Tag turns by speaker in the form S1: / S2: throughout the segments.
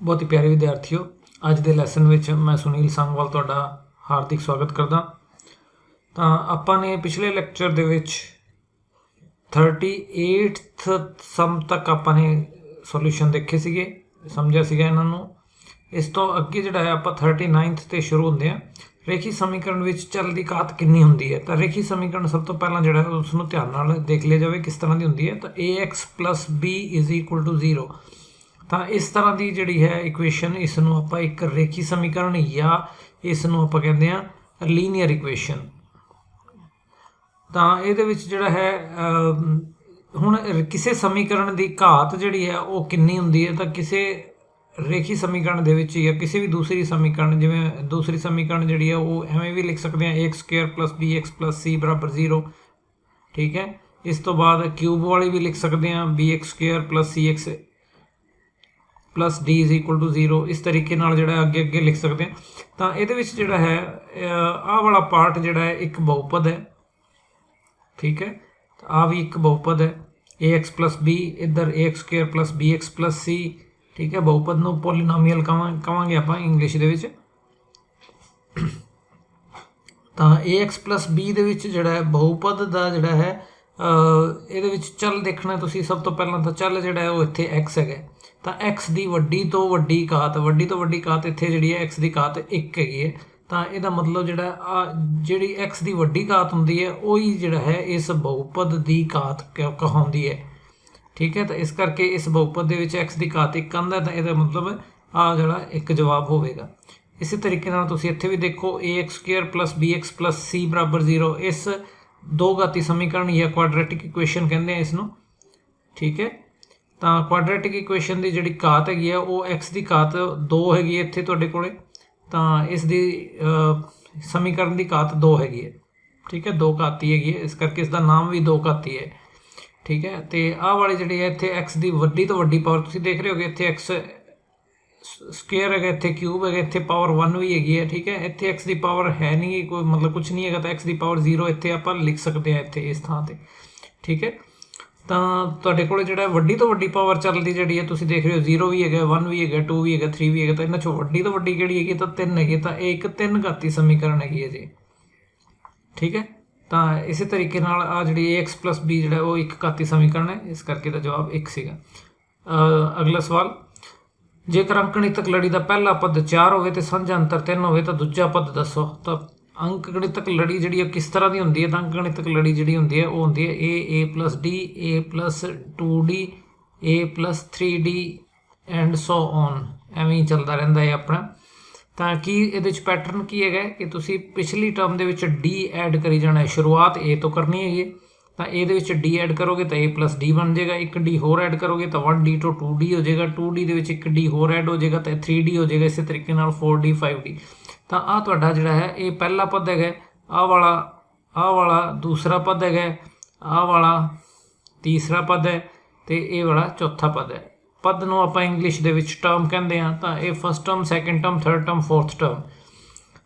S1: बहुत ही प्यारे विद्यार्थियों, अज के लैसन में मैं सुनील सांगवाल तुहाडा हार्दिक स्वागत करदा। तो आपां ने पिछले लैक्चर दे विच 38th सम तक आपां ने सोल्यूशन देखे सीगे, समझिया सीगा इन्हां नूं। इस तो अगे जिहड़ा है आपां 39th ते शुरू हुंदे आ। रेखी समीकरण विच चल दी घात कितनी हुंदी है? तो रेखी समीकरण सब तो पहला जिहड़ा है उसनूं ध्यान नाल देख लिया जाए किस तरह की हुंदी है। तो ax + b = 0। तो इस तरह की जिहड़ी है इक्वेशन, इसनूं आपां एक रेखी समीकरण या इसनूं आपां कहंदे आ लीनियर इक्वेशन। तो इहदे विच जिहड़ा है हुण किसी समीकरण की घात जिहड़ी है वो कितनी हुंदी है? तो किसी रेखी समीकरण दे विच या किसी भी दूसरी समीकरण, जिवें दूसरी समीकरण जिहड़ी है वो एवें भी लिख सकते हैं a² + bx + c = 0। ठीक है। इस तो बाद क्यूब वाली भी लिख सकते हैं bx² + cx + d = 0। इस तरीके नाल जिहड़ा अगे अगे लिख सकते हैं। तो इहदे विच जिहड़ा है आह वाला पार्ट जिहड़ा है एक बहुपद है। ठीक है। तो आ भी एक बहुपद है, ax + b, इधर ax² + bx + c। ठीक है। बहुपद नूं पॉलीनोमियल कहांगे आपां इंग्लिश दे विच। तो ax + b दे विच जिहड़ा है बहुपद दा जिहड़ा है इहदे विच चल देखना तुसीं। सब तो पहलां तो चल जिहड़ा है वो इत्थे x है। तो x की वड्डी तो वड्डी घात इत्थे जिहड़ी है x की घात 1 हैगी है। तो इहदा मतलब जिहड़ा जिहड़ी x की वड्डी घात हुंदी है वही जिहड़ा है इस बहुपद की घात कहाउंदी है। ठीक है। तो इस करके इस बहुपद दे विच x की घात 1 आंदा है। तो इहदा मतलब आ जिहड़ा एक जवाब होवेगा। इसी तरीके नाल तुसीं इत्थे भी देखो ax² + bx + c = 0। इस दो घाती समीकरण या क्वाड्रेटिक इक्वेशन कहंदे हैं इसनूं। ठीक है। तो क्वाड्रेटिक इक्वेशन की जिहड़ी घात हैगी है वो x की घात 2 हैगी है इत्थे तुहाडे कोले। तो इसकी समीकरण की घात 2 हैगी है। ठीक है। 2 घाती हैगी है, इस करके इसका नाम भी 2 घाती है। ठीक है। तो आह वाली जिहड़ी है इत्थे x की वड्डी तो वड्डी पावर तुसीं देख रहे हो कि इत्थे x स्क्वेयर है, इत्थे क्यूब है, इत्थे पावर 1 भी हैगी है। ठीक है। इत्थे x की पावर है नहीं, कोई मतलब कुछ नहीं है। तो x की पावर 0 इत्थे आपां लिख सकते हैं इत्थे इस थां ते। ठीक है। तो तुहाडे कोल जिहड़ा वड्डी तो वड्डी पावर चलदी जिहड़ी है तुसीं देख रहे हो 0 भी है, 1 भी है, 2 भी है, 3 भी है। तो इन्हां चों वड्डी तो वड्डी किहड़ी हैगी? तो 3 हैगी। तो एक 3 घाती समीकरण हैगी है जी। ठीक है। तो इसी तरीके नाल आ जिहड़ी ax + b जिहड़ा वो एक घाती समीकरण है, इस करके दा जवाब 1 सीगा। अगला सवाल, जेकर अंकगणितक लड़ी का पहला पद 4 होवे ते साझा अंतर 3 होवे तो दूजा पद दसो। तो अंकगणितक लड़ी जिहड़ी है किस तरह की हुंदी है? तो अंकगणितक लड़ी जिहड़ी हुंदी है वो हुंदी है a + d, a + 2d, a + 3d and so on. एवें ही चलता रहिंदा है अपना। तो की इहदे विच पैटर्न की है कि तुसीं पिछली टर्म दे विच d ऐड करी जाना है। शुरुआत a तो करनी है। तो ये d ऐड करोगे तो a + d बन जाएगा। एक d होर ऐड करोगे तो 1d तो 2d हो जाएगा। 2d दे विच एक d होर ऐड हो जाएगा तो 3d हो जाएगा। इसी तरीके नाल 4d 5d। तो आ तुहाडा जिहड़ा है ये पहला पद है, आ वाला दूसरा पद है, आ वाला तीसरा पद है, तो ये वाला चौथा पद है। पद नूं आपां इंग्लिश दे विच टर्म कहंदे आ। तो ये first term, second term, third term, fourth term.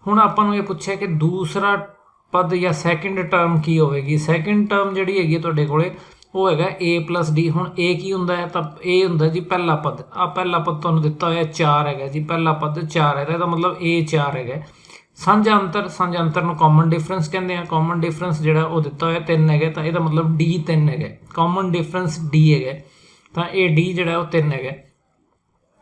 S1: हुण आपां नूं ये पुछिआ कि दूसरा पद या सैकेंड टर्म की होगी। सैकेंड टर्म जिहड़ी हैगी तुहाडे कोले वो हैगा a + d। हुण a की हुंदा है? तो a हुंदा जी पहला पद। आ पहला पद तुहानूं दित्ता होया 4 हैगा जी। पहला पद 4 है, तो मतलब a 4 हैगा। साझा अंतर नूं कॉमन डिफरेंस कहंदे आ। कॉमन डिफरेंस जिहड़ा वो दित्ता होया 3 हैगा, तो इहदा मतलब d 3 हैगा। कॉमन डिफरेंस d हैगा। तो ये d जिहड़ा वो 3 हैगा।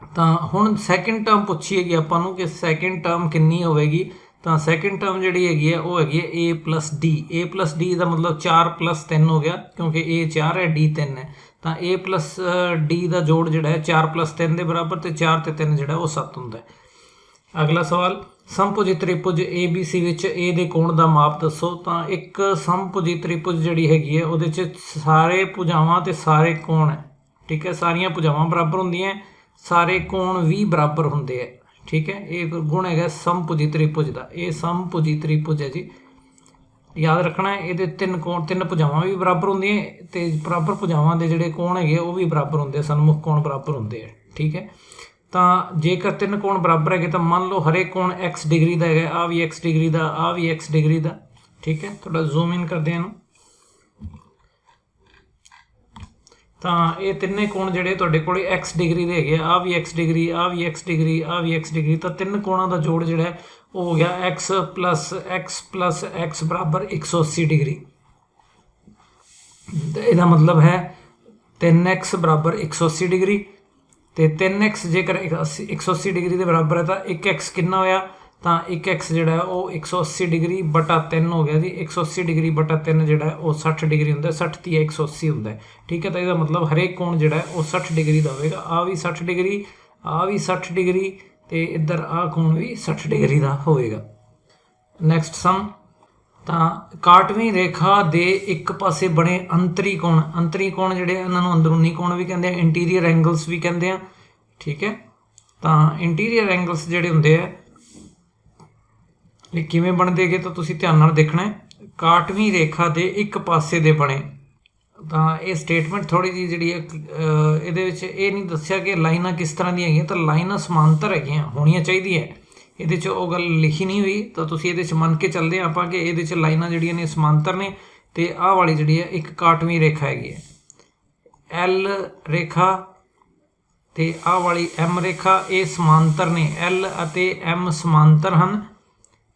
S1: तो हुण सैकेंड टर्म पुछी हैगी आपां नूं कि सैकेंड टर्म कितनी होवेगी? तो सैकेंड टर्म जिहड़ी हैगी है वो हैगी a + d। a + d का मतलब 4 + 3 हो गया, क्योंकि a 4 है, d 3 है। तो a + d का जोड़ जिहड़ा है 4 + 3 के बराबर, तो 4 ते 3 जिहड़ा वो 7 हुंदा है। अगला सवाल, समभुज त्रिभुज ABC विच a दे कोण दा माप दसो। तो एक समभुजी त्रिभुज जिहड़ी हैगी है उहदे च सारे भुजावां ते सारे कोण है। ठीक है। सारियां भुजावां बराबर हुंदियां, सारे कोण भी बराबर हुंदे है। ठीक है। ये गुण है समभुजी त्रिभुज का। ये समभुजी त्रिभुज है जी, याद रखना है। ये 3 कोण, 3 भुजावां भी बराबर होंदियां ते बराबर भुजावां दे जिहड़े कोण है वो भी बराबर होंदे, सन्मुख कोण बराबर होंदे हैं। ठीक है। तो जेकर 3 कोण बराबर है तो मान लो हरेक कोण x डिग्री का है, आ भी x डिग्री का, आ भी x डिग्री का। ठीक है। थोड़ा जूम इन करते हैं। ਤਾਂ ਇਹ ਤਿੰਨੇ ਕੋਣ ਜਿਹੜੇ ਤੁਹਾਡੇ ਕੋਲੇ x ਡਿਗਰੀ ਦੇ ਹੈਗੇ ਆ ਵੀ x ਡਿਗਰੀ, ਆ ਵੀ x ਡਿਗਰੀ, ਆ ਵੀ x ਡਿਗਰੀ, ਤਾਂ ਤਿੰਨ ਕੋਣਾਂ ਦਾ ਜੋੜ ਜਿਹੜਾ ਉਹ ਹੋ ਗਿਆ x plus x ਬਰਾਬਰ 180 ਡਿਗਰੀ। ਤੇ ਇਹਦਾ ਮਤਲਬ ਹੈ 3x ਬਰਾਬਰ 180 ਡਿਗਰੀ, ਤੇ 3x ਜੇਕਰ 180 ਡਿਗਰੀ ਦੇ ਬਰਾਬਰ ਹੈ ਤਾਂ 1x ਕਿੰਨਾ ਹੋਇਆ, ਤਾਂ 1x ਜਿਹੜਾ ਉਹ 180 ਡਿਗਰੀ ਬਟਾ 3 ਹੋ ਗਿਆ ਜੀ। 180 ਡਿਗਰੀ ਬਟਾ 3 ਜਿਹੜਾ ਉਹ 60 ਡਿਗਰੀ ਹੁੰਦਾ, 60 × 180 ਹੁੰਦਾ, ਠੀਕ ਹੈ। ਤਾਂ ਇਹਦਾ ਮਤਲਬ ਹਰੇਕ ਕੋਣ ਜਿਹੜਾ ਉਹ 60 ਡਿਗਰੀ ਦਾ ਹੋਵੇਗਾ। ਆ ਵੀ 60 ਡਿਗਰੀ, ਆ ਵੀ 60 ਡਿਗਰੀ, ਤੇ ਇੱਧਰ ਆ ਕੋਣ ਵੀ 60 ਡਿਗਰੀ ਦਾ ਹੋਵੇਗਾ। ਨੈਕਸਟ ਸਮ, ਤਾਂ ਕਾਟਵੀਂ ਰੇਖਾ ਦੇ ਇੱਕ ਪਾਸੇ ਬਣੇ ਅੰਤਰੀ ਕੋਣ ਜਿਹੜੇ ਇਹਨਾਂ ਨੂੰ ਅੰਦਰੂਨੀ ਕੋਣ ਵੀ ਕਹਿੰਦੇ ਆ, ਇੰਟੀਰੀਅਰ ਐਂਗਲਸ ਵੀ ਕਹਿੰਦੇ ਆ, ਠੀਕ ਹੈ। ਤਾਂ ਇੰਟੀਰੀਅਰ ਐਂਗਲਸ ਜਿਹੜੇ ਹੁੰਦੇ ਆ ਇਹ ਕਿਵੇਂ ਬਣਦੇ ਹੈਗੇ, ਤਾਂ ਤੁਸੀਂ ਧਿਆਨ ਨਾਲ ਦੇਖਣਾ ਹੈ। ਕਾਟਵੀਂ ਰੇਖਾ ਦੇ ਇੱਕ ਪਾਸੇ ਦੇ ਬਣੇ, ਤਾਂ ਇਹ ਸਟੇਟਮੈਂਟ ਥੋੜੀ ਜਿਹੀ ਜਿਹੜੀ ਹੈ ਇਹਦੇ ਵਿੱਚ ਇਹ ਨਹੀਂ ਦੱਸਿਆ ਕਿ ਲਾਈਨਾਂ ਕਿਸ ਤਰ੍ਹਾਂ ਦੀਆਂ ਹੈਗੀਆਂ, ਤਾਂ ਲਾਈਨਾਂ ਸਮਾਂਤਰ ਹੈਗੀਆਂ ਹੋਣੀਆਂ ਚਾਹੀਦੀਆਂ, ਇਹਦੇ 'ਚ ਉਹ ਗੱਲ ਲਿਖੀ ਨਹੀਂ ਹੋਈ। ਤਾਂ ਤੁਸੀਂ ਇਹਦੇ 'ਚ ਮੰਨ ਕੇ ਚੱਲਦੇ ਹਾਂ ਆਪਾਂ ਕਿ ਇਹਦੇ 'ਚ ਲਾਈਨਾਂ ਜਿਹੜੀਆਂ ਨੇ ਸਮਾਂਤਰ ਨੇ, ਤੇ ਆਹ ਵਾਲੀ ਜਿਹੜੀ ਹੈ ਇੱਕ ਕਾਟਵੀਂ ਰੇਖਾ ਹੈਗੀ ਹੈ L ਰੇਖਾ, ਤੇ ਆਹ ਵਾਲੀ M ਰੇਖਾ, ਇਹ ਸਮਾਂਤਰ ਨੇ, L ਅਤੇ M ਸਮਾਂਤਰ ਹਨ,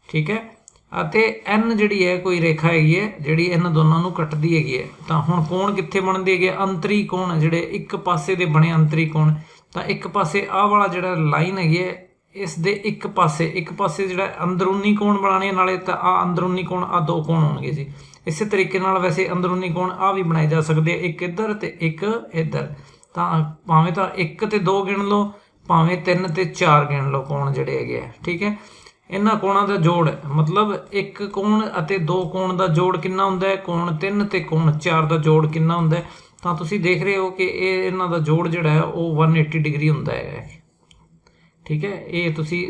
S1: ਠੀਕ ਹੈ। ਅਤੇ N ਜਿਹੜੀ ਹੈ ਕੋਈ ਰੇਖਾ ਹੈਗੀ ਹੈ ਜਿਹੜੀ ਇਹਨਾਂ ਦੋਨਾਂ ਨੂੰ ਕੱਟਦੀ ਹੈਗੀ ਹੈ। ਤਾਂ ਹੁਣ ਕੋਣ ਕਿੱਥੇ ਬਣਦੇ ਹੈਗੇ, ਅੰਤਰੀ ਕੋਣ ਜਿਹੜੇ ਇੱਕ ਪਾਸੇ ਦੇ ਬਣੇ ਅੰਤਰੀ ਕੋਣ, ਤਾਂ ਇੱਕ ਪਾਸੇ ਆਹ ਵਾਲਾ ਜਿਹੜਾ ਲਾਈਨ ਹੈਗੀ ਹੈ ਇਸ ਦੇ ਇੱਕ ਪਾਸੇ ਜਿਹੜਾ ਅੰਦਰੂਨੀ ਕੋਣ ਬਣਾਉਣੇ ਨਾਲੇ, ਤਾਂ ਆ ਅੰਦਰੂਨੀ ਕੋਣ, ਆ ਦੋ ਕੋਣ ਹੋਣਗੇ ਜੀ। ਇਸੇ ਤਰੀਕੇ ਨਾਲ ਵੈਸੇ ਅੰਦਰੂਨੀ ਕੋਣ ਆ ਵੀ ਬਣਾਏ ਜਾ ਸਕਦੇ ਆ, ਇੱਕ ਇੱਧਰ ਤੇ ਇੱਕ ਇੱਧਰ। ਤਾਂ ਭਾਵੇਂ ਤਾਂ 1 ਤੇ 2 ਗਿਣ ਲਓ, ਭਾਵੇਂ 3 ਤੇ 4 ਗਿਣ ਲਓ ਕੋਣ ਜਿਹੜੇ ਹੈਗੇ ਆ, ਠੀਕ ਹੈ। ਇਹਨਾਂ ਕੋਣਾਂ ਦਾ ਜੋੜ ਮਤਲਬ ਇੱਕ ਕੋਣ ਅਤੇ ਦੋ ਕੋਣ ਦਾ ਜੋੜ ਕਿੰਨਾ ਹੁੰਦਾ ਹੈ, ਕੋਣ 3 ਤੇ ਕੋਣ 4 ਦਾ ਜੋੜ ਕਿੰਨਾ ਹੁੰਦਾ ਹੈ। ਤਾਂ ਤੁਸੀਂ ਦੇਖ ਰਹੇ ਹੋ ਕਿ ਇਹ ਇਹਨਾਂ ਦਾ ਜੋੜ ਜਿਹੜਾ ਹੈ ਉਹ 180 ਡਿਗਰੀ ਹੁੰਦਾ ਹੈ, ਠੀਕ ਹੈ। ਇਹ ਤੁਸੀਂ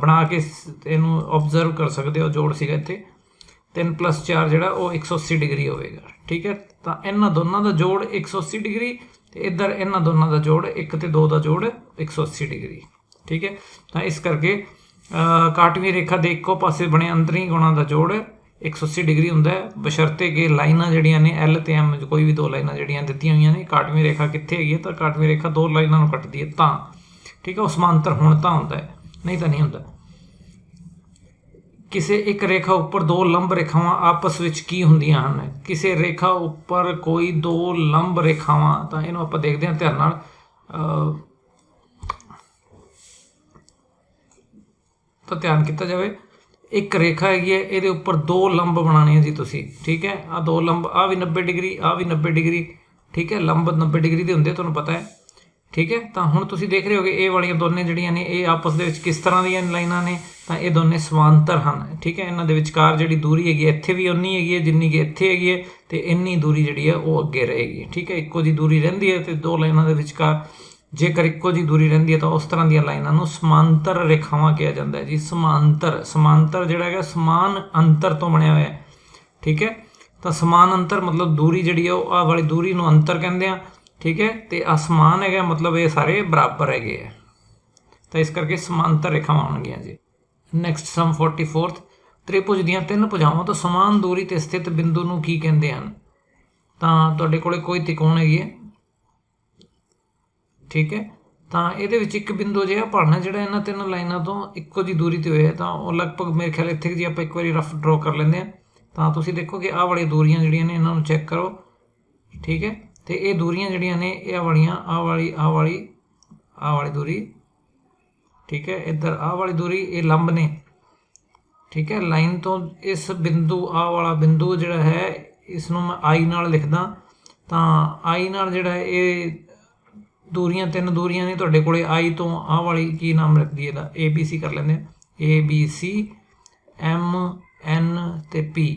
S1: ਬਣਾ ਕੇ ਇਹਨੂੰ ਓਬਜ਼ਰਵ ਕਰ ਸਕਦੇ ਹੋ, ਜੋੜ ਸੀਗਾ ਇੱਥੇ 3 + 4 ਜਿਹੜਾ ਉਹ 180 ਡਿਗਰੀ ਹੋਵੇਗਾ, ਠੀਕ ਹੈ। ਤਾਂ ਇਹਨਾਂ ਦੋਨਾਂ ਦਾ ਜੋੜ 180 ਡਿਗਰੀ, ਤੇ ਇੱਧਰ ਇਹਨਾਂ ਦੋਨਾਂ ਦਾ ਜੋੜ 1 ਤੇ 2 ਦਾ ਜੋੜ 180 ਡਿਗਰੀ, ਠੀਕ ਹੈ। ਤਾਂ ਇਸ ਕਰਕੇ ਕਾਟਵੀਂ ਰੇਖਾ ਦੇ ਇੱਕੋ ਪਾਸੇ ਬਣੇ ਅੰਤਰੀ ਕੋਣਾਂ ਦਾ ਜੋੜ 180 ਡਿਗਰੀ ਹੁੰਦਾ ਹੈ, ਬਸ਼ਰਤੇ ਕਿ ਲਾਈਨਾਂ ਜਿਹੜੀਆਂ ਨੇ L ਤੇ M, ਕੋਈ ਵੀ ਦੋ ਲਾਈਨਾਂ ਜਿਹੜੀਆਂ ਦਿੱਤੀਆਂ ਹੋਈਆਂ ਨੇ। ਕਾਟਵੀਂ ਰੇਖਾ ਕਿੱਥੇ ਹੈਗੀ ਹੈ, ਤਾਂ ਕਾਟਵੀਂ ਰੇਖਾ ਦੋ ਲਾਈਨਾਂ ਨੂੰ ਕੱਟਦੀ ਹੈ ਤਾਂ, ਠੀਕ ਹੈ। ਉਹ ਸਮਾਂਤਰ ਹੋਣ ਤਾਂ ਹੁੰਦਾ ਹੈ, ਨਹੀਂ ਤਾਂ ਨਹੀਂ ਹੁੰਦਾ। ਕਿਸੇ ਇੱਕ ਰੇਖਾ ਉੱਪਰ ਦੋ ਲੰਬ ਰੇਖਾਵਾਂ ਆਪਸ ਵਿੱਚ ਕੀ ਹੁੰਦੀਆਂ ਹਨ, ਕਿਸੇ ਰੇਖਾ ਉੱਪਰ ਕੋਈ ਦੋ ਲੰਬ ਰੇਖਾਵਾਂ, ਤਾਂ ਇਹਨੂੰ ਆਪਾਂ ਦੇਖਦੇ ਹਾਂ ਧਿਆਨ ਨਾਲ। ਤਾਂ ਧਿਆਨ ਕੀਤਾ ਜਾਵੇ, ਇੱਕ ਰੇਖਾ ਹੈਗੀ ਹੈ, ਇਹਦੇ ਉੱਪਰ ਦੋ ਲੰਬ ਬਣਾਉਣੇ ਆ ਜੀ ਤੁਸੀਂ, ਠੀਕ ਹੈ। ਆ ਦੋ ਲੰਬ, ਆ ਵੀ 90 ਡਿਗਰੀ, ਆ ਵੀ 90 ਡਿਗਰੀ, ਠੀਕ ਹੈ। ਲੰਬ 90 ਡਿਗਰੀ ਦੇ ਹੁੰਦੇ, ਤੁਹਾਨੂੰ ਪਤਾ ਹੈ, ਠੀਕ ਹੈ। ਤਾਂ ਹੁਣ ਤੁਸੀਂ ਦੇਖ ਰਹੇ ਹੋ ਕਿ ਇਹ ਵਾਲੀਆਂ ਦੋਨੇ ਜਿਹੜੀਆਂ ਨੇ ਇਹ ਆਪਸ ਦੇ ਵਿੱਚ ਕਿਸ ਤਰ੍ਹਾਂ ਦੀਆਂ ਲਾਈਨਾਂ ਨੇ, ਤਾਂ ਇਹ ਦੋਨੇ ਸਮਾਂਤਰ ਹਨ, ਠੀਕ ਹੈ। ਇਹਨਾਂ ਦੇ ਵਿਚਕਾਰ ਜਿਹੜੀ ਦੂਰੀ ਹੈਗੀ ਇੱਥੇ ਵੀ ਉਨੀ ਹੈਗੀ ਹੈ ਜਿੰਨੀ ਕਿ ਇੱਥੇ ਹੈਗੀ ਹੈ, ਤੇ ਇੰਨੀ ਦੂਰੀ ਜਿਹੜੀ ਹੈ ਉਹ ਅੱਗੇ ਰਹੇਗੀ, ਠੀਕ ਹੈ। ਇੱਕੋ ਜੀ ਦੂਰੀ ਰਹਿੰਦੀ ਹੈ, ਤੇ ਦੋ ਲਾਈਨਾਂ ਦੇ ਵਿਚਕਾਰ ਜੇਕਰ ਇੱਕੋ ਜੀ ਦੂਰੀ ਰਹਿੰਦੀ ਹੈ ਤਾਂ ਉਸ ਤਰ੍ਹਾਂ ਦੀਆਂ ਲਾਈਨਾਂ ਨੂੰ ਸਮਾਂਤਰ ਰੇਖਾਵਾਂ ਕਿਹਾ ਜਾਂਦਾ ਹੈ ਜੀ। ਸਮਾਂਤਰ ਜਿਹੜਾ ਹੈਗਾ ਸਮਾਨ ਅੰਤਰ ਤੋਂ ਬਣਿਆ ਹੋਇਆ ਹੈ, ਠੀਕ ਹੈ। ਤਾਂ ਸਮਾਨ ਅੰਤਰ ਮਤਲਬ ਦੂਰੀ ਜਿਹੜੀ ਹੈ ਉਹ ਆਹ ਵਾਲੀ ਦੂਰੀ ਨੂੰ ਅੰਤਰ ਕਹਿੰਦੇ ਆ, ਠੀਕ ਹੈ। ਤੇ ਅਸਮਾਨ ਹੈਗਾ ਮਤਲਬ ਇਹ ਸਾਰੇ ਬਰਾਬਰ ਹੈਗੇ ਆ, ਤਾਂ ਇਸ ਕਰਕੇ ਸਮਾਂਤਰ ਰੇਖਾਵਾਂ ਹੋਣਗੀਆਂ ਜੀ। ਨੈਕਸਟ ਸਮ 44th, ਤ੍ਰਿਭੁਜ ਦੀਆਂ ਤਿੰਨ ਭੁਜਾਵਾਂ ਤੋਂ ਸਮਾਨ ਦੂਰੀ ਤੇ ਸਥਿਤ ਬਿੰਦੂ ਨੂੰ ਕੀ ਕਹਿੰਦੇ ਹਨ। ਤਾਂ ਤੁਹਾਡੇ ਕੋਲੇ ਕੋਈ ਤਿਕੋਣ ਹੈਗੀ ਹੈ, ਠੀਕ ਹੈ। ਤਾਂ ਇਹਦੇ ਵਿੱਚ ਇੱਕ ਬਿੰਦੂ ਜਿਹਾ ਭਾਣਾ ਜਿਹੜਾ ਇਹਨਾਂ ਤਿੰਨ ਲਾਈਨਾਂ ਤੋਂ ਇੱਕੋ ਜੀ ਦੂਰੀ ਤੇ ਹੋਇਆ, ਤਾਂ ਉਹ ਲਗਭਗ ਮੇਰੇ ਖਿਆਲ ਇੱਥੇ ਜੀ ਆਪਾਂ ਇੱਕ ਵਾਰੀ ਰਫ ਡਰਾ ਕਰ ਲੈਂਦੇ ਹਾਂ। ਤਾਂ ਤੁਸੀਂ ਦੇਖੋ ਕਿ ਆਹ ਵਾਲੀਆਂ ਦੂਰੀਆਂ ਜਿਹੜੀਆਂ ਨੇ ਇਹਨਾਂ ਨੂੰ ਚੈੱਕ ਕਰੋ, ਠੀਕ ਹੈ। ਤੇ ਇਹ ਦੂਰੀਆਂ ਜਿਹੜੀਆਂ ਨੇ ਇਹ ਵਾਲੀਆਂ, ਆਹ ਵਾਲੀ ਦੂਰੀ, ਠੀਕ ਹੈ। ਇੱਧਰ ਆਹ ਵਾਲੀ ਦੂਰੀ, ਇਹ ਲੰਬ ਨੇ, ਠੀਕ ਹੈ। ਲਾਈਨ ਤੋਂ ਇਸ ਬਿੰਦੂ, ਆਹ ਵਾਲਾ ਬਿੰਦੂ ਜਿਹੜਾ ਹੈ ਇਸ ਨੂੰ ਮੈਂ I ਨਾਲ ਲਿਖਦਾ। ਤਾਂ I ਨਾਲ ਜਿਹੜਾ ਇਹ ਦੂਰੀਆਂ ਤਿੰਨ ਦੂਰੀਆਂ ਨੇ ਤੁਹਾਡੇ ਕੋਲੇ। I ਤੋਂ ਆਹ ਵਾਲੀ ਕੀ ਨਾਮ ਰੱਖਦੀ ਇਹਦਾ, ABC ਕਰ ਲੈਂਦੇ ਹਾਂ, ABC, MN ਤੇ P,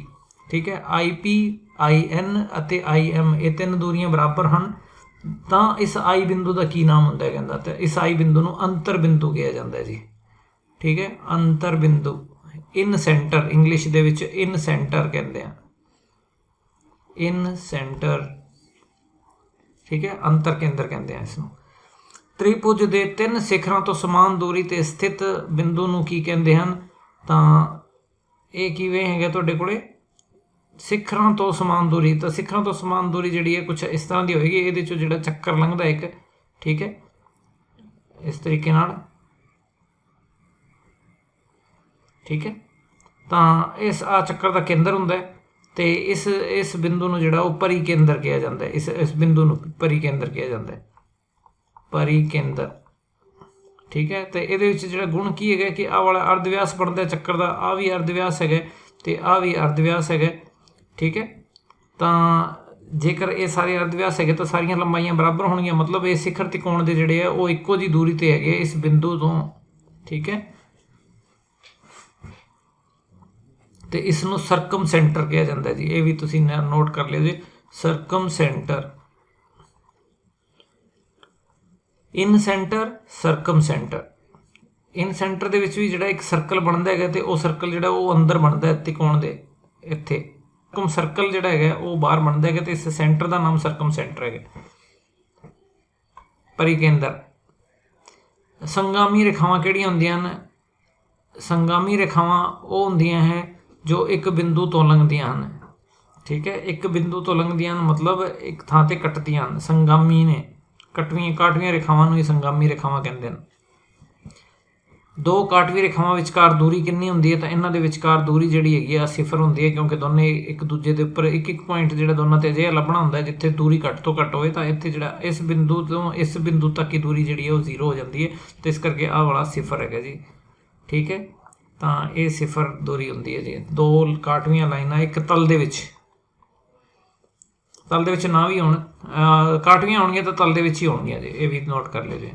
S1: ਠੀਕ ਹੈ। IP, IN ਅਤੇ IM ਇਹ ਤਿੰਨ ਦੂਰੀਆਂ ਬਰਾਬਰ ਹਨ। ਤਾਂ ਇਸ I ਬਿੰਦੂ ਦਾ ਕੀ ਨਾਮ ਹੁੰਦਾ ਹੈ, ਕਹਿੰਦਾ ਤਾਂ ਇਸ I ਬਿੰਦੂ ਨੂੰ ਅੰਤਰ ਬਿੰਦੂ ਕਿਹਾ ਜਾਂਦਾ ਜੀ, ਠੀਕ ਹੈ। ਅੰਤਰ ਬਿੰਦੂ, ਇਨ ਸੈਂਟਰ, ਇੰਗਲਿਸ਼ ਦੇ ਵਿੱਚ ਇਨ ਸੈਂਟਰ ਕਹਿੰਦੇ ਆ, ਇਨ ਸੈਂਟਰ, ਠੀਕ ਹੈ। ਅੰਤਰ ਕੇਂਦਰ ਕਹਿੰਦੇ ਆ ਇਸ ਨੂੰ। ਤ੍ਰਿਭੁਜ ਦੇ ਤਿੰਨ ਸਿਖਰਾਂ ਤੋਂ ਸਮਾਨ ਦੂਰੀ ਤੇ ਸਥਿਤ ਬਿੰਦੂ ਨੂੰ ਕੀ ਕਹਿੰਦੇ ਹਨ। ਤਾਂ ਇਹ ਕਿਵੇਂ ਹੈਗਾ ਤੁਹਾਡੇ ਕੋਲੇ, ਸਿਖਰਾਂ ਤੋਂ ਸਮਾਨ ਦੂਰੀ, ਤਾਂ ਸਿਖਰਾਂ ਤੋਂ ਸਮਾਨ ਦੂਰੀ ਜਿਹੜੀ ਹੈ ਕੁਛ ਇਸ ਤਰ੍ਹਾਂ ਦੀ ਹੋਏਗੀ। ਇਹਦੇ 'ਚੋਂ ਜਿਹੜਾ ਚੱਕਰ ਲੰਘਦਾ ਇੱਕ, ਠੀਕ ਹੈ, ਇਸ ਤਰੀਕੇ ਨਾਲ, ਠੀਕ ਹੈ। ਤਾਂ ਇਸ ਆ ਚੱਕਰ ਦਾ ਕੇਂਦਰ ਹੁੰਦਾ ਹੈ, ਤੇ ਇਸ ਬਿੰਦੂ ਨੂੰ ਜਿਹੜਾ ਉਹ ਪਰੀ ਕੇਂਦਰ ਕਿਹਾ ਜਾਂਦਾ ਹੈ। ਇਸ ਬਿੰਦੂ ਨੂੰ ਪਰੀ ਕੇਂਦਰ ਕਿਹਾ ਜਾਂਦਾ ਹੈ, ਪਰੀ ਕੇਂਦਰ, ਠੀਕ ਹੈ। ਤੇ ਇਹਦੇ ਵਿੱਚ ਜਿਹੜਾ ਗੁਣ ਕੀ ਹੈਗਾ ਕਿ ਆਹ ਵਾਲਾ ਅਰਧ ਵਿਆਸ ਬਣਦਾ ਚੱਕਰ ਦਾ, ਆਹ ਵੀ ਅਰਧ ਵਿਆਸ ਹੈਗਾ ਤੇ ਆਹ ਵੀ ਅਰਧ ਵਿਆਸ ਹੈਗਾ, ਠੀਕ ਹੈ। ਤਾਂ ਜੇਕਰ ਇਹ ਸਾਰੇ ਅਰਧ ਵਿਆਸ ਹੈਗੇ ਤਾਂ ਸਾਰੀਆਂ ਲੰਬਾਈਆਂ ਬਰਾਬਰ ਹੋਣਗੀਆਂ, ਮਤਲਬ ਇਹ ਸਿਖਰ ਤਿਕੋਣ ਦੇ ਜਿਹੜੇ ਆ ਉਹ ਇੱਕੋ ਜਿਹੀ ਦੂਰੀ ਤੇ ਹੈਗੇ ਇਸ ਬਿੰਦੂ ਤੋਂ, ਠੀਕ ਹੈ। ਤੇ ਇਸ ਨੂੰ ਸਰਕਮ ਸੈਂਟਰ ਕਿਹਾ ਜਾਂਦਾ ਜੀ, ਇਹ ਵੀ ਤੁਸੀਂ ਨੋਟ ਕਰ ਲਿਓ ਜੀ, ਸਰਕਮ ਸੈਂਟਰ, ਇਨ ਸੈਂਟਰ, ਸਰਕਮ ਸੈਂਟਰ। ਇਨ ਸੈਂਟਰ ਦੇ ਵਿੱਚ ਵੀ ਜਿਹੜਾ ਇੱਕ ਸਰਕਲ ਬਣਦਾ ਹੈਗਾ ਤੇ ਉਹ ਸਰਕਲ ਜਿਹੜਾ ਉਹ ਅੰਦਰ ਬਣਦਾ ਹੈ ਤਿਕੋਣ ਦੇ, ਇੱਥੇ ਸਰਕਮ ਸਰਕਲ ਜਿਹੜਾ ਹੈਗਾ ਉਹ ਬਾਹਰ ਬਣਦਾ ਹੈਗਾ ਤੇ ਇਸ ਸੈਂਟਰ ਦਾ ਨਾਮ ਸਰਕਮ ਸੈਂਟਰ ਹੈਗਾ, ਪਰਿਕੇਂਦਰ। ਸੰਗਾਮੀ ਰੇਖਾਵਾਂ ਕਿਹੜੀਆਂ ਹੁੰਦੀਆਂ ਹਨ? ਸੰਗਾਮੀ ਰੇਖਾਵਾਂ ਉਹ ਹੁੰਦੀਆਂ ਹੈ ਜੋ ਇੱਕ ਬਿੰਦੂ ਤੋਂ ਲੰਘਦੀਆਂ ਹਨ, ਠੀਕ ਹੈ। ਇੱਕ ਬਿੰਦੂ ਤੋਂ ਲੰਘਦੀਆਂ ਹਨ ਮਤਲਬ ਇੱਕ ਥਾਂ ਤੇ ਕੱਟਦੀਆਂ ਹਨ, ਸੰਗਾਮੀ ਨੇ। ਕਾਟਵੀਆਂ ਰੇਖਾਵਾਂ ਨੂੰ ਹੀ ਸੰਗਾਮੀ ਰੇਖਾਵਾਂ ਕਹਿੰਦੇ ਹਨ। ਦੋ ਕਾਟਵੀ ਰੇਖਾਵਾਂ ਵਿਚਕਾਰ ਦੂਰੀ ਕਿੰਨੀ ਹੁੰਦੀ ਹੈ? ਤਾਂ ਇਹਨਾਂ ਦੇ ਵਿਚਕਾਰ ਦੂਰੀ ਜਿਹੜੀ ਹੈਗੀ ਆ 0 ਹੁੰਦੀ ਹੈ, ਕਿਉਂਕਿ ਦੋਨੇ ਇੱਕ ਦੂਜੇ ਦੇ ਉੱਪਰ ਇੱਕ ਪੁਆਇੰਟ ਜਿਹੜਾ ਦੋਨਾਂ ਤੇ ਅਜਿਹਾ ਲੱਭਣਾ ਹੁੰਦਾ ਜਿੱਥੇ ਦੂਰੀ ਘੱਟ ਤੋਂ ਘੱਟ ਹੋਵੇ। ਤਾਂ ਇੱਥੇ ਜਿਹੜਾ ਇਸ ਬਿੰਦੂ ਤੋਂ ਇਸ ਬਿੰਦੂ ਤੱਕ ਦੀ ਦੂਰੀ ਜਿਹੜੀ ਹੈ ਉਹ 0 ਹੋ ਜਾਂਦੀ ਹੈ, ਤੇ ਇਸ ਕਰਕੇ ਆਹ ਵਾਲਾ 0 ਹੈਗਾ ਜੀ, ਠੀਕ ਹੈ। ਤਾਂ ਇਹ 0 ਦੂਰੀ ਹੁੰਦੀ ਹੈ ਜੀ। ਦੋ ਕਾਟਵੀਆਂ ਲਾਈਨਾਂ ਇੱਕ ਤਲ ਦੇ ਵਿੱਚ ਨਾ ਵੀ ਹੋਣ, ਕਾਟਵੀਆਂ ਹੋਣਗੀਆਂ ਤਾਂ ਤਲ ਦੇ ਵਿੱਚ ਹੀ ਹੋਣਗੀਆਂ ਜੀ, ਇਹ ਵੀ ਨੋਟ ਕਰ ਲਿਓ ਜੀ।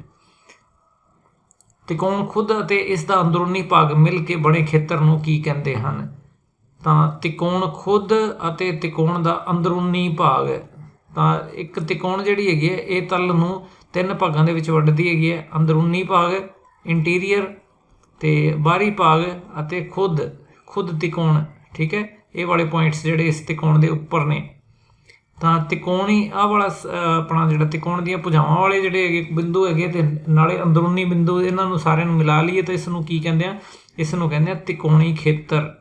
S1: ਤਿਕੋਣ ਖੁਦ ਅਤੇ ਇਸ ਦਾ ਅੰਦਰੂਨੀ ਭਾਗ ਮਿਲ ਕੇ ਬਣੇ ਖੇਤਰ ਨੂੰ ਕੀ ਕਹਿੰਦੇ ਹਨ? ਤਾਂ ਤਿਕੋਣ ਖੁਦ ਅਤੇ ਤਿਕੋਣ ਦਾ ਅੰਦਰੂਨੀ ਭਾਗ, ਤਾਂ ਇੱਕ ਤਿਕੋਣ ਜਿਹੜੀ ਹੈਗੀ ਹੈ ਇਹ ਤਲ ਨੂੰ 3 ਭਾਗਾਂ ਦੇ ਵਿੱਚ ਵੰਡਦੀ ਹੈਗੀ ਹੈ, ਅੰਦਰੂਨੀ ਭਾਗ, ਇੰਟੀਰੀਅਰ ਤੇ ਬਾਹਰੀ ਭਾਗ ਅਤੇ ਖੁਦ ਤਿਕੋਣ, ਠੀਕ ਹੈ। ਇਹ ਵਾਲੇ ਪੁਆਇੰਟਸ ਜਿਹੜੇ ਇਸ ਤਿਕੋਣ ਦੇ ਉੱਪਰ ਨੇ। ਤਾਂ ਤਿਕੋਣੀ ਆਹ ਵਾਲਾ ਆਪਣਾ ਜਿਹੜਾ ਤਿਕੋਣ ਦੀਆਂ ਭੁਜਾਵਾਂ ਵਾਲੇ ਜਿਹੜੇ ਹੈਗੇ ਬਿੰਦੂ ਹੈਗੇ ਤੇ ਨਾਲੇ ਅੰਦਰੂਨੀ ਬਿੰਦੂ, ਇਹਨਾਂ ਨੂੰ ਸਾਰਿਆਂ ਨੂੰ ਮਿਲਾ ਲਈਏ ਤਾਂ ਇਸ ਨੂੰ ਕੀ ਕਹਿੰਦੇ ਆ? ਇਸ ਨੂੰ ਕਹਿੰਦੇ ਆ ਤਿਕੋਣੀ ਖੇਤਰ,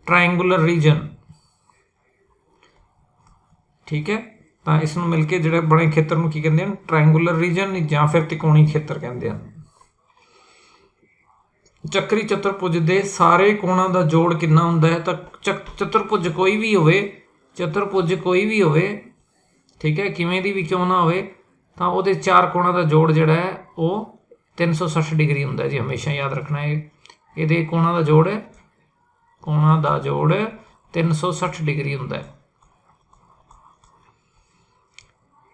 S1: ਟ੍ਰਾਇੰਗੂਲਰ ਰੀਜਨ, ਠੀਕ ਹੈ। ਤਾਂ ਇਸ ਨੂੰ ਮਿਲ ਕੇ ਜਿਹੜੇ ਬਣੇ ਖੇਤਰ ਨੂੰ ਕੀ ਕਹਿੰਦੇ ਹਨ? ਟ੍ਰਾਇੰਗੂਲਰ ਰੀਜਨ ਜਾਂ ਫਿਰ ਤਿਕੋਣੀ ਖੇਤਰ ਕਹਿੰਦੇ ਹਨ। ਚੱਕਰੀ ਚਤੁਰਭੁਜ ਦੇ ਸਾਰੇ ਕੋਣਾਂ ਦਾ ਜੋੜ ਕਿੰਨਾ ਹੁੰਦਾ ਹੈ? ਤਾਂ ਚਤੁਰਭੁਜ ਕੋਈ ਵੀ ਹੋਵੇ, ਠੀਕ ਹੈ, ਕਿਵੇਂ ਦੀ ਵੀ ਕਿਉਂ ਨਾ ਹੋਵੇ, ਤਾਂ ਉਹਦੇ 4 ਕੋਣਾਂ ਦਾ ਜੋੜ ਜਿਹੜਾ ਹੈ ਉਹ 360 ਡਿਗਰੀ ਹੁੰਦਾ ਜੀ, ਹਮੇਸ਼ਾ ਯਾਦ ਰੱਖਣਾ ਹੈ। ਇਹਦੇ ਕੋਣਾਂ ਦਾ ਜੋੜ 360 ਡਿਗਰੀ ਹੁੰਦਾ ਹੈ,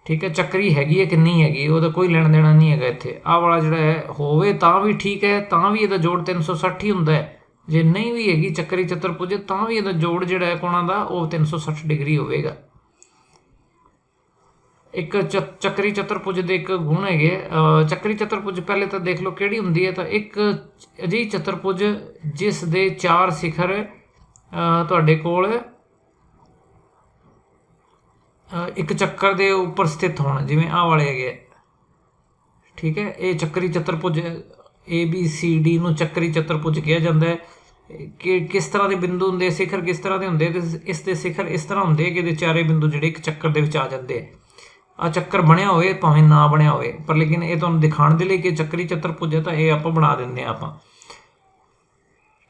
S1: ਠੀਕ ਹੈ। ਚੱਕਰੀ ਹੈਗੀ ਹੈ ਕਿ ਨਹੀਂ ਹੈਗੀ ਉਹਦਾ ਕੋਈ ਲੈਣਾ ਦੇਣਾ ਨਹੀਂ ਹੈਗਾ ਇੱਥੇ। ਆਹ ਵਾਲਾ ਜਿਹੜਾ ਹੈ ਹੋਵੇ ਤਾਂ ਵੀ ਠੀਕ ਹੈ, ਤਾਂ ਵੀ ਇਹਦਾ ਜੋੜ 360 ਹੀ ਹੁੰਦਾ ਹੈ। ਜੇ ਨਹੀਂ ਵੀ ਹੈਗੀ ਚੱਕਰੀ ਚਤੁਰਭੁਜ ਤਾਂ ਵੀ ਇਹਦਾ ਜੋੜ ਜਿਹੜਾ ਹੈ ਕੋਣਾਂ ਦਾ ਉਹ 360 ਡਿਗਰੀ ਹੋਵੇਗਾ। ਇੱਕ ਚੱਕਰੀ ਚਤੁਰਭੁਜ ਦੇ ਇੱਕ ਗੁਣ ਹੈਗੇ, ਚੱਕਰੀ ਚਤੁਰਭੁਜ ਪਹਿਲੇ ਤਾਂ ਦੇਖ ਲਓ ਕਿਹੜੀ ਹੁੰਦੀ ਹੈ। ਤਾਂ ਇੱਕ ਅਜਿਹੀ ਚਤੁਰਭੁਜ ਜਿਸ ਦੇ 4 ਸਿਖਰ ਤੁਹਾਡੇ ਕੋਲ ਇੱਕ ਚੱਕਰ ਦੇ ਉੱਪਰ ਸਥਿਤ ਹੋਣ, ਜਿਵੇਂ ਆਹ ਵਾਲੇ ਹੈਗੇ, ਠੀਕ ਹੈ। ਇਹ ਚੱਕਰੀ ਚਤੁਰਭੁਜ ABCD ਨੂੰ ਚੱਕਰੀ ਚਤੁਰਭੁਜ ਕਿਹਾ ਜਾਂਦਾ ਹੈ। ਕਿ ਕਿਸ ਤਰ੍ਹਾਂ ਦੇ ਬਿੰਦੂ ਹੁੰਦੇ, ਸਿਖਰ ਕਿਸ ਤਰ੍ਹਾਂ ਦੇ ਹੁੰਦੇ? ਤੇ ਇਸ ਦੇ ਸਿਖਰ ਇਸ ਤਰ੍ਹਾਂ ਹੁੰਦੇ ਕਿ ਇਹਦੇ ਚਾਰੇ ਬਿੰਦੂ ਜਿਹੜੇ ਇੱਕ ਚੱਕਰ ਦੇ ਵਿੱਚ ਆ ਜਾਂਦੇ ਆ। ਆ ਚੱਕਰ ਬਣਿਆ ਹੋਵੇ ਭਾਵੇਂ ਨਾ ਬਣਿਆ ਹੋਵੇ, ਪਰ ਲੇਕਿਨ ਇਹ ਤੁਹਾਨੂੰ ਦਿਖਾਉਣ ਦੇ ਲਈ ਕਿ ਚੱਕਰੀ ਚਤੁਰਭੁਜ ਹੈ ਤਾਂ ਇਹ ਆਪਾਂ ਬਣਾ ਦਿੰਦੇ ਹਾਂ ਆਪਾਂ,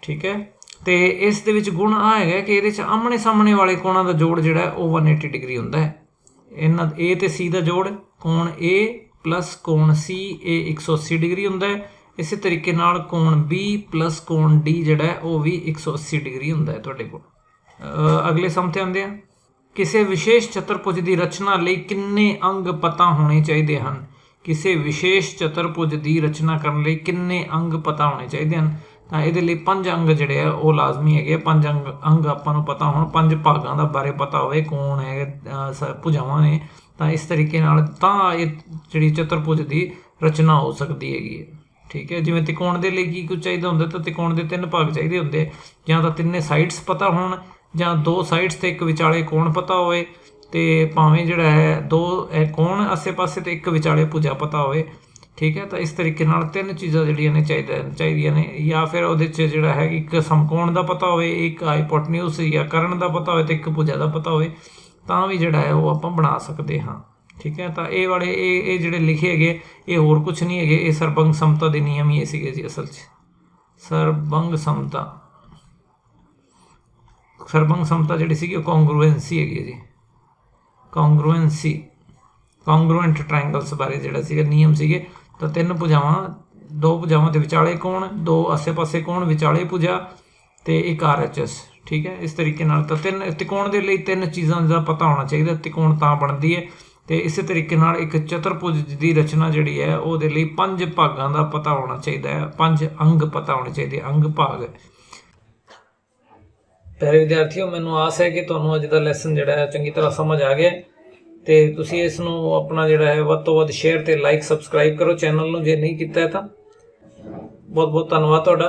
S1: ਠੀਕ ਹੈ। ਤੇ ਇਸ ਦੇ ਵਿੱਚ ਗੁਣ ਆ ਹੈਗਾ ਕਿ ਇਹਦੇ 'ਚ ਆਮਣੇ ਸਾਹਮਣੇ ਵਾਲੇ ਕੋਣਾਂ ਦਾ ਜੋੜ ਜਿਹੜਾ ਉਹ 180 ਡਿਗਰੀ ਹੁੰਦਾ ਹੈ। ਇਹਨਾਂ A ਤੇ C ਦਾ ਜੋੜ ਕੋਣ A ਪਲੱਸ ਕੋਣ C ਇਹ 180 ਡਿਗਰੀ ਹੁੰਦਾ ਹੈ। ਇਸੇ ਤਰੀਕੇ ਨਾਲ ਕੋਣ B ਪਲੱਸ ਕੋਣ D ਜਿਹੜਾ ਉਹ ਵੀ 180 ਡਿਗਰੀ ਹੁੰਦਾ ਹੈ ਤੁਹਾਡੇ ਕੋਲ। ਅਗਲੇ ਸਮ ਤੇ ਆਉਂਦੇ ਆ। ਕਿਸੇ ਵਿਸ਼ੇਸ਼ ਚਤੁਰਭੁਜ ਦੀ ਰਚਨਾ ਲਈ ਕਿੰਨੇ ਅੰਗ ਪਤਾ ਹੋਣੇ ਚਾਹੀਦੇ ਹਨ? ਕਿਸੇ ਵਿਸ਼ੇਸ਼ ਚਤੁਰਭੁਜ ਦੀ ਰਚਨਾ ਕਰਨ ਲਈ ਕਿੰਨੇ ਅੰਗ ਪਤਾ ਹੋਣੇ ਚਾਹੀਦੇ ਹਨ? ਤਾਂ ਇਹਦੇ ਲਈ 5 ਅੰਗ ਜਿਹੜੇ ਆ ਉਹ ਲਾਜ਼ਮੀ ਹੈਗੇ। 5 ਅੰਗ ਆਪਾਂ ਨੂੰ ਪਤਾ ਹੋਣ, 5 ਭਾਗਾਂ ਦਾ ਬਾਰੇ ਪਤਾ ਹੋਵੇ, ਕੋਣ ਹੈ, ਭੁਜਾਵਾਂ ਨੇ। ਤਾਂ ਇਸ ਤਰੀਕੇ ਨਾਲ ਤਾਂ ਇਹ ਜਿਹੜੀ ਚਤੁਰਭੁਜ ਦੀ ਰਚਨਾ ਹੋ ਸਕਦੀ ਹੈਗੀ ਹੈ, ਠੀਕ ਹੈ। ਜਿਵੇਂ ਤਿਕੋਣ ਦੇ ਲਈ ਕੀ ਕੁਝ ਚਾਹੀਦਾ ਹੁੰਦਾ? ਤਾਂ ਤਿਕੋਣ ਦੇ 3 ਭਾਗ ਚਾਹੀਦੇ ਹੁੰਦੇ, ਜਾਂ ਤਾਂ ਤਿੰਨੇ ਸਾਈਡਸ ਪਤਾ ਹੋਣ, ਜਾਂ 2 ਸਾਈਡਸ ਤੇ ਇੱਕ ਵਿਚਾਲੇ ਕੋਣ ਪਤਾ ਹੋਵੇ, ਤੇ ਭਾਵੇਂ ਜਿਹੜਾ ਹੈ 2 ਕੋਣ ਆਸੇ ਪਾਸੇ ਤੇ ਇੱਕ ਵਿਚਾਲੇ ਭੁਜਾ ਪਤਾ ਹੋਵੇ, ठीक है। तो इस तरीके नाल तीन चीज़ां जिहड़ियां ने चाहिदियां ने, या फिर उहदे च जिहड़ा है एक समकोण का पता होवे, एक हाइपोटन्यूज या कर्ण का पता होवे, तो एक भुजा का पता होवे, तां भी जिहड़ा है वो आपां बना सकते हाँ। ठीक है। तो ये वाले ये जिहड़े लिखे है ये होर कुछ नहीं है, ये सरबंग समता के नियम ही सीगे जी। असल च सरबंग समता जिहड़ी सीगी कॉन्ग्रुएंसी है जी, कॉन्ग्रुएंसी कॉन्ग्रुएंट ट्रायंगल्स बारे जिहड़ा सीगा नियम सीगे। तो तीन भुजावां, दो भुजावां दे विचाले कोण, दो आसे पासे कोण, विचाले भुजा ते एक RHS। ठीक है। इस तरीके नाल तो तीन त्रिकोण दे लई तीन चीज़ां दा पता होना चाहिए। त्रिकोण तां बनदी है। तो इस तरीके नाल एक चतुर्भुज की रचना जिहड़ी है उहदे लई 5 भागां दा पता होना चाहिए है, 5 अंग पता होने चाहिए, अंग भाग। प्यारे विद्यार्थियों, मैनूं आस है कि तुहानूं अज दा लैसन जिहड़ा है चंगी तरह समझ आ गया। तो तुसीं इस नूं अपना जिहड़ा है वध तो वध शेयर ते लाइक सबसक्राइब करो चैनल नूं जे नहीं कीता है। तो बहुत बहुत धन्नवाद तुहाडा।